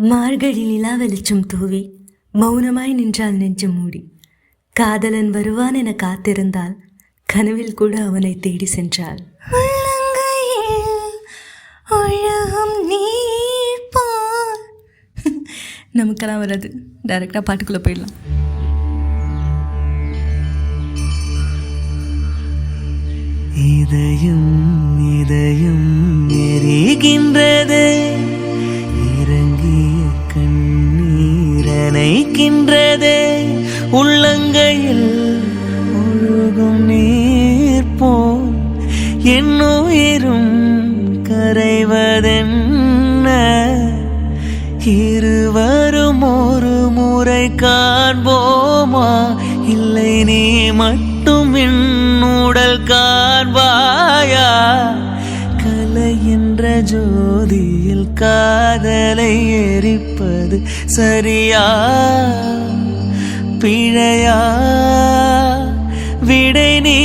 மார்கழி நிலா வெளிச்சம் தூவி மௌனமாய் நின்றால் நெஞ்சம் மூடி காதலன் வருவான் என காத்திருந்தால் கனவில் கூட அவனை தேடி சென்றாள். நமக்கெல்லாம் வராது, டைரக்டாக பாட்டுக்குள்ளே போயிடலாம். இதயம் இதயம் எரிகின்றது, இறங்கிய கண்ணீர் அணைக்கின்றது, உள்ளங்கையில் ஒழுகும் நீர் போல் என் உயிரும் கரைவதென்ன, இருவரும் ஒரு முறை காண்போமா, இல்லை நீ மட்டும் என் உடல் காண்பாயா, கலை என்ற ஜோதியில் காதலை எரிப்பது சரியா பிழையா, விடை நீ